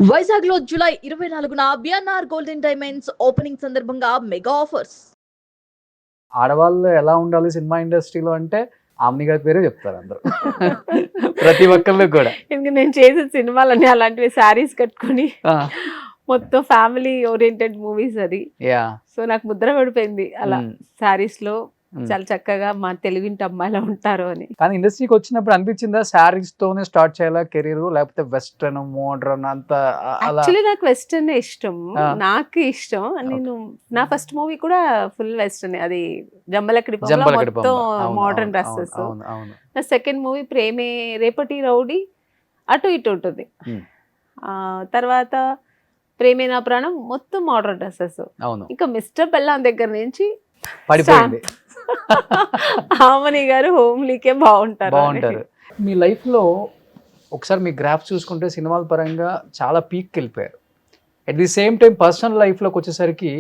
వైజాగ్ లో జూలై 24న BNR golden diamonds opening సందర్భంగా మెగా ఆఫర్స్. ఆడవాళ్ళు ఎలా ఉండాలి సినిమా ఇండస్ట్రీలో అంటే ఆమ్ని గారి పేరే చెప్తారు అందరూ. ప్రతి ఒక్కళ్ళు కూడా. ఇంక నేను చేసిన సినిమాలన్నీ అలాంటివి శారీస్ కట్టుకొని మొత్తం ఫ్యామిలీ ఓరియంటెడ్ మూవీస్ అది. యా సో నాకు ముద్ర పడిపోయింది అలా శారీస్ లో చాలా చక్కగా మా తెలుగింటి అమ్మాయిలా ఉంటారు అని. కానీ ఇండస్ట్రీకి వచ్చినప్పుడు అనిపించిందా శారీస్ తోనే స్టార్ట్ చేయాలా కెరీర్, లేకపోతే వెస్ట్రన్ మోడర్న్ అంత అలా? యాక్చువల్లీ నాకు వెస్టర్న్ ఇష్టం, నాకు ఇష్టం. నేను నా ఫస్ట్ మూవీ కూడా ఫుల్ వెస్టర్న్, అది జంబలకడి మొత్తం మోడర్న్ డ్రెస్సెస్. నా సెకండ్ మూవీ ప్రేమే రేపటి రౌడీ అటు ఇటు ఉంటుంది. తర్వాత ప్రేమే నా ప్రాణం మొత్తం మోడర్న్ డ్రెస్సెస్. ఇంకా మిస్టర్ బెల్లాం దగ్గర నుంచి పడిపోయింది. ఆమని గారు హోమ్లీకే బాగుంటారు. మీ లైఫ్ లో ఒకసారి మీ గ్రాఫ్ చూసుకుంటే సినిమాల పరంగా చాలా పీక్కి వెళ్ళిపోయారు. At the same time personal లైఫ్లోకి వచ్చేసరికి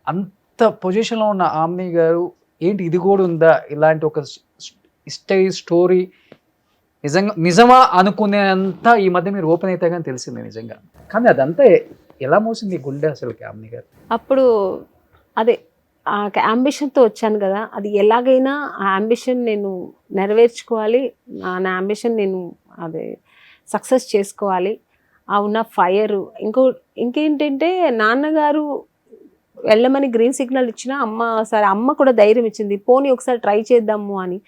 అంత పొజిషన్లో ఉన్న ఆమ్ని గారు ఏంటి ఇది కూడా ఉందా, ఇలాంటి ఒక స్టోరీ నిజమా అనుకునేంత ఈ మధ్య మీరు ఓపెన్ అయితే కానీ తెలిసింది నిజంగా. కానీ అదంతా ఎలా మోసింది గుండె అసలుకి ఆమ్ని గారు? అప్పుడు అదే ఆ అంబిషన్తో వచ్చాను కదా, అది ఎలాగైనా ఆ అంబిషన్ నేను నెరవేర్చుకోవాలి, నా అంబిషన్ నేను అదే సక్సెస్ చేసుకోవాలి. ఆ ఉన్న ఫైర్. ఇంకేంటంటే నాన్నగారు వెళ్ళమని గ్రీన్ సిగ్నల్ ఇచ్చిన అమ్మ కూడా ధైర్యం ఇచ్చింది, పోనీ ఒకసారి ట్రై చేద్దాము అని.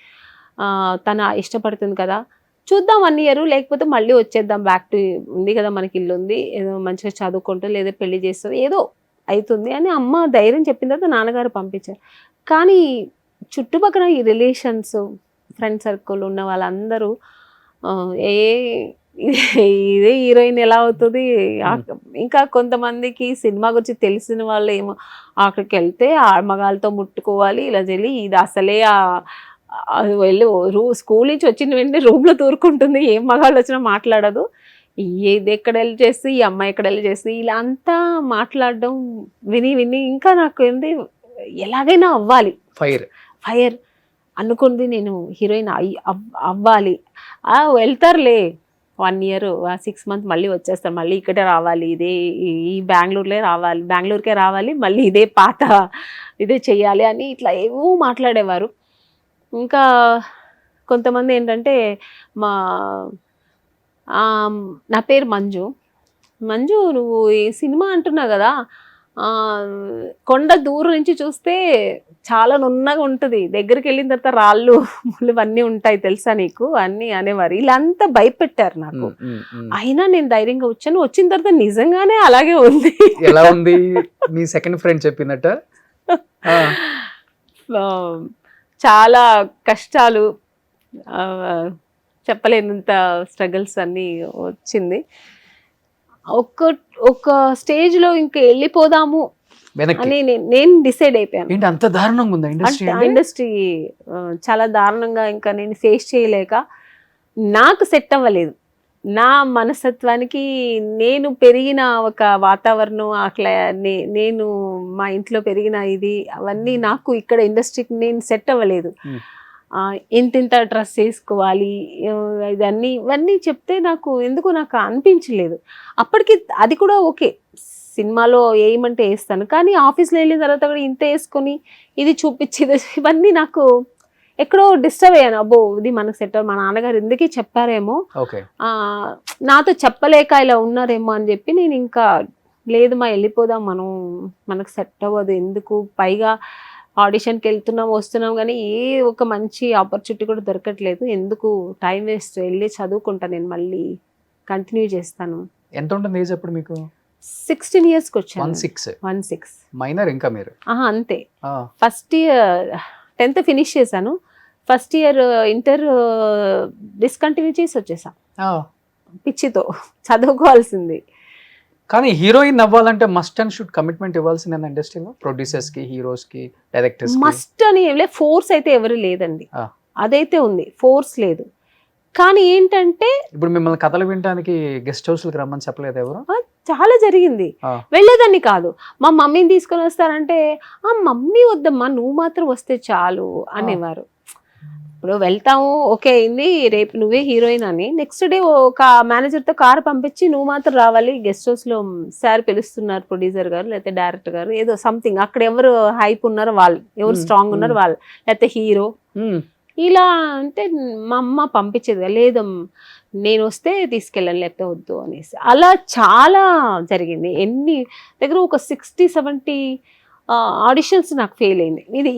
తన ఇష్టపడుతుంది కదా, చూద్దాం 1 year, లేకపోతే మళ్ళీ వచ్చేద్దాం, బ్యాక్ టు ఉంది కదా మనకి ఇల్లు ఉంది, ఏదో మంచిగా చదువుకుంటూ లేదా పెళ్లి చేస్తుంది ఏదో అవుతుంది అని అమ్మ ధైర్యం చెప్పిన తర్వాత నాన్నగారు పంపించారు. కానీ చుట్టుపక్కల ఈ రిలేషన్స్, ఫ్రెండ్ సర్కిల్ ఉన్న వాళ్ళందరూ ఇదే హీరోయిన్ ఎలా అవుతుంది, ఇంకా కొంతమందికి సినిమా గురించి తెలిసిన వాళ్ళు ఏమో అక్కడికి వెళ్తే ఆ మగాళ్ళతో ముట్టుకోవాలి, ఇలా చెల్లి ఇది అసలే వెళ్ళి స్కూల్ నుంచి వచ్చిన వెంటనే రూమ్లో తూరుకుంటుంది, ఏం మగాళ్ళు వచ్చినా మాట్లాడదు, ఇది ఎక్కడ వెళ్ళి చేస్తే ఈ అమ్మాయి ఎక్కడ వెళ్ళి చేస్తే ఇలా అంతా మాట్లాడడం విని ఇంకా నాకు ఏంది ఎలాగైనా అవ్వాలి, ఫైర్ అనుకుంది, నేను హీరోయిన్ అవ్వాలి. వెళ్తారులే 1 year 6 months మళ్ళీ వచ్చేస్తారు, మళ్ళీ ఇక్కడే రావాలి, ఇదే ఈ బెంగళూరుకే రావాలి, మళ్ళీ ఇదే పాత ఇదే చెయ్యాలి అని ఇట్లా ఏవో మాట్లాడేవారు. ఇంకా కొంతమంది ఏంటంటే నా పేరు మంజు, నువ్వు ఈ సినిమా అంటున్నావు కదా, కొండ దూరం నుంచి చూస్తే చాలా నున్నగా ఉంటుంది, దగ్గరికి వెళ్ళిన తర్వాత రాళ్ళు ముళ్ళు అన్నీ ఉంటాయి తెలుసా నీకు అన్నీ అనేవారు. ఇలా అంతా భయపెట్టారు నాకు. అయినా నేను ధైర్యంగా వచ్చాను, వచ్చిన తర్వాత నిజంగానే అలాగే ఉంది. ఎలా ఉంది మీ సెకండ్ ఫ్రెండ్ చెప్పినట్ట? చాలా కష్టాలు, చెప్పలేనంత స్ట్రగుల్స్ అన్నీ వచ్చింది. ఒక స్టేజ్లో ఇంకా వెళ్ళిపోదాము అని నేను డిసైడ్ అయిపోయాను. అంత దారుణంగా ఉందా ఇండస్ట్రీ? చాలా దారుణంగా. ఇంకా నేను ఫేస్ చేయలేక నాకు సెట్ అవ్వలేదు. నా మనస్తత్వానికి, నేను పెరిగిన ఒక వాతావరణం, అట్లా నేను మా ఇంట్లో పెరిగిన ఇది అవన్నీ నాకు ఇక్కడ ఇండస్ట్రీకి నేను సెట్ అవ్వలేదు. ఇంత డ్రెస్ వేసుకోవాలి ఇవన్నీ చెప్తే నాకు ఎందుకు నాకు అనిపించలేదు. అప్పటికి అది కూడా ఓకే, సినిమాలో వేయమంటే వేస్తాను, కానీ ఆఫీస్లో వెళ్ళిన తర్వాత కూడా ఇంత వేసుకొని ఇది చూపించేది ఇవన్నీ నాకు ఎక్కడో డిస్టర్బ్ అయ్యాను. అబ్బో ఇది మనకు సెట్, మా నాన్నగారు ఎందుకే చెప్పారేమో, నాతో చెప్పలేక ఇలా ఉన్నారేమో అని చెప్పి నేను ఇంకా లేదు మా వెళ్ళిపోదాం, మనకు సెట్ అవ్వదు ఎందుకు, పైగా ఆడిషన్కి వస్తున్నాం కానీ ఏ ఒక మంచి ఆపర్చునిటీ కూడా దొరకట్లేదు, ఎందుకు టైం వేస్ట్, వెళ్ళి చదువుకుంటాను, నేను మళ్ళీ కంటిన్యూ చేస్తాను. ఎంత ఉంటుంది ఏజ్ అప్పుడు మీకు? 16 yearsకి వచ్చాను. 16 మైనర్ ఇంకా మీరు? అంతే. ఫస్ట్ ఇయర్ 10th ఫినిష్ చేశాను, ఫస్ట్ ఇయర్ ఇంటర్ డిస్కంటిన్యూ చేసి వచ్చేసా పిచ్చితో, చదువుకోవాల్సింది. కానీ హీరోయిన్ అవ్వాలంటే మస్ట్ అండ్ షుడ్ కమిట్మెంట్ ఇవ్వాల్సిందే ఇండస్ట్రీలో, ప్రొడ్యూసర్స్ కి, హీరోస్ కి, డైరెక్టర్స్ కి. మస్ట్ అని ఏం లేదు, ఫోర్స్ అయితే ఎవరు లేదండి, అదైతే ఉంది, ఫోర్స్ లేదు. కానీ ఏంటంటే ఇప్పుడు మిమ్మల్ని కథలు వినడానికి గెస్ట్ హౌస్లకు రమ్మని చెప్పలేదు ఎవరు? చాలా జరిగింది, వెళ్ళేదాన్ని కాదు. మా మమ్మీని తీసుకొని వస్తారంటే మమ్మీ వద్దమ్మా నువ్వు మాత్రం వస్తే చాలు అనేవారు. ఇప్పుడు వెళ్తాము, ఓకే అయింది, రేపు నువ్వే హీరోయిన్ అని, నెక్స్ట్ డే ఒక మేనేజర్తో కార్ పంపించి నువ్వు మాత్రం రావాలి, గెస్ట్ హౌస్లో సార్ పిలుస్తున్నారు, ప్రొడ్యూసర్ గారు లేకపోతే డైరెక్టర్ గారు, ఏదో సంథింగ్, అక్కడ ఎవరు హైప్ ఉన్నారో వాళ్ళు, ఎవరు స్ట్రాంగ్ ఉన్నారో వాళ్ళు, లేకపోతే హీరో, ఇలా అంటే మా అమ్మ పంపించేది లేదు, నేను వస్తే తీసుకెళ్ళాను లేకపోతే వద్దు అనేసి. అలా చాలా జరిగింది. ఎన్ని దగ్గర ఒక 60-70 ఆడిషన్స్ నాకు ఫెయిల్ అయింది. ఇది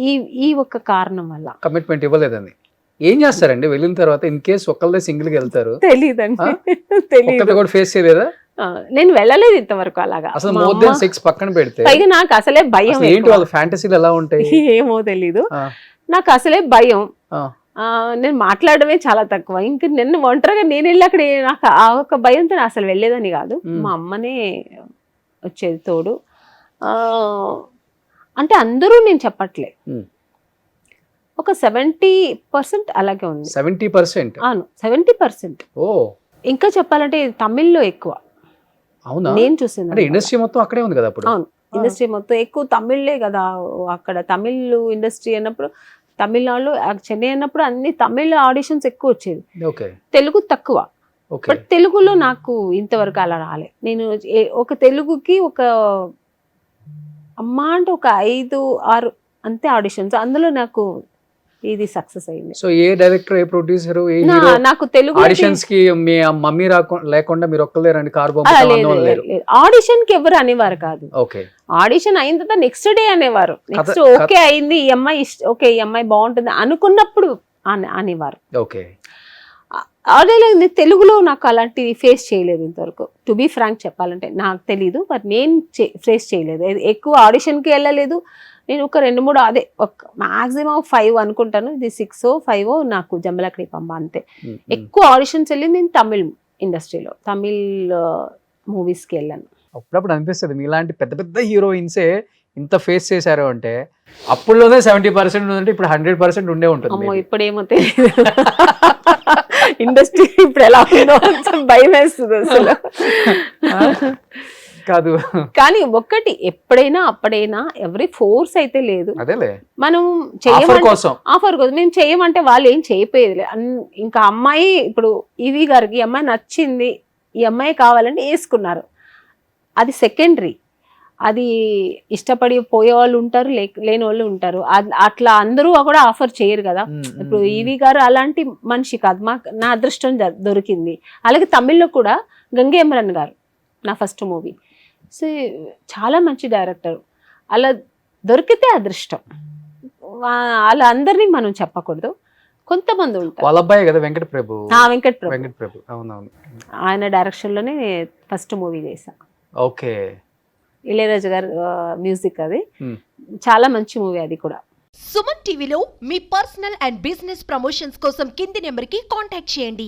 ఈ ఒక్క కారణం వల్ల. కమిట్మెంట్ ఇవ్వలేదని. ఏం చేస్తారండి వెళ్ళిన తర్వాత? ఇన్ కేసు ఒక్కళ్ళే సింగిల్గా వెళ్తారు, తెలీదండి, తెలియదు కూడా ఫేస్ చేయలేదా? నేను వెళ్ళలేదు ఇంతవరకు అలాగా. అసలు మోర్ దెన్ 6 పక్కన పెడితే పైగా నాకు అసలే భయం. ఏంటి వాళ్ళ ఫ్యాంటసీలు ఎలా ఉంటాయి ఏమో తెలీదు, నాకు అసలే భయం. నేను మాట్లాడమే చాలా తక్కువ. ఇంక నిన్న ఒంటరిగా నేను వెళ్ళి అక్కడ నాకు ఆ ఒక భయంతో అసలు వెళ్ళేదని కాదు, మా అమ్మనే వచ్చేది తోడు. అంటే అందరూ నేను చెప్పట్లే, ఒక 70% అలాగే ఉంది. 70%? అవును, 70%. ఓ, ఇంకా చెప్పాలంటే తమిళ్లో ఎక్కువ. అవునా? నేను చూసింది ఇండస్ట్రీ మొత్తం అక్కడే ఉంది కదా అప్పుడు. అవును, ఇండస్ట్రీ మొత్తం ఎక్కువ తమిళ్లే కదా అక్కడ. తమిళ్ ఇండస్ట్రీ అన్నప్పుడు, తమిళనాడులో చెన్నై అన్నప్పుడు అన్ని తమిళ ఆడిషన్స్ ఎక్కువ వచ్చేది, తెలుగు తక్కువ. బట్ తెలుగులో నాకు ఇంతవరకు అలా రాలే. నేను ఒక తెలుగుకి ఒక అమ్మ అంటే ఒక 5-6 అంతే ఆడిషన్స్, అందులో నాకు ఇది సక్సెస్ అయింది. సో ఏ డైరెక్టర్, ఏ ప్రొడ్యూసర్, ఏ హీరో నాకు తెలుగు ఆడిషన్స్ కి మీ మమ్మీ లేకుండా మీరు ఒక్కలే రండి కార్ ఆడిషన్ కి ఎవరు అనేవారు కాదు. ఓకే, ఆడిషన్ అయిన తర్వాత నెక్స్ట్ డే అనేవారు, నెక్స్ట్ ఓకే అయింది ఈ అమ్మాయి, ఓకే ఈ అమ్మాయి బాగుంటుంది అనుకున్నప్పుడు అనేవారు. ఓకే, అదే తెలుగులో నాకు అలాంటిది ఫేస్ చేయలేదు ఇంతవరకు. టు బీ ఫ్రాంక్ చెప్పాలంటే నాకు తెలీదు, బట్ నేను ఫేస్ చేయలేదు. ఎక్కువ ఆడిషన్కి వెళ్ళలేదు నేను. ఒక 2-3 అదే ఒక మాక్సిమం 5 అనుకుంటాను, ఇది 6-5 నాకు జంబలకడి పంబ అంతే. ఎక్కువ ఆడిషన్స్ వెళ్ళింది నేను తమిళ్ ఇండస్ట్రీలో, తమిళ్ మూవీస్కి వెళ్ళాను. అప్పుడప్పుడు అనిపిస్తుంది మీలాంటి పెద్ద పెద్ద హీరోయిన్సే ఇంత ఫేస్ చేశారు అంటే, అప్పుడులోనే 70% ఉందంటే ఇప్పుడు 100% ఉండే ఉంటుంది. అమ్మో, ఇప్పుడేమో తెలియదు ఇండస్ట్రీ ఇప్పుడు ఎలా ఉందో భయం వేస్తుంది అసలు. కాదు కానీ ఒక్కటి, ఎప్పుడైనా అప్పుడైనా ఎవరి ఫోర్స్ అయితే లేదు. మనం ఆఫర్ కోసం మేము చేయమంటే వాళ్ళు ఏం చేయపోయేది. ఇంకా అమ్మాయి ఇప్పుడు ఈవి గారికి ఈ అమ్మాయి నచ్చింది, ఈ అమ్మాయి కావాలంటే వేసుకున్నారు, అది సెకండరీ. అది ఇష్టపడి పోయే వాళ్ళు ఉంటారు, లేని వాళ్ళు ఉంటారు. అట్లా అందరూ కూడా ఆఫర్ చేయరు కదా. ఇప్పుడు ఈవి గారు అలాంటి మనిషి కాదు, నా అదృష్టం దొరికింది. అలాగే తమిళ్లో కూడా గంగేమరన్ గారు నా ఫస్ట్ మూవీ, సో చాలా మంచి డైరెక్టర్. అలా దొరికితే అదృష్టం. అలా అందరినీ మనం చెప్పకూడదు, కొంతమంది ఉంటారు. వాళ్ళ అబ్బాయి కదా వెంకట ప్రభు. వెంకట ప్రభు అవునవును, ఆయన డైరెక్షన్ లోనే ఫస్ట్ మూవీ చేశా. ఓకే, ఇళయరాజా గారు మ్యూజిక్, అది చాలా మంచి మూవీ అది కూడా. సుమన్ టీవీలో మీ పర్సనల్ అండ్ బిజినెస్ ప్రమోషన్స్ కోసం కింది నెంబర్కి కాంటాక్ట్ చేయండి.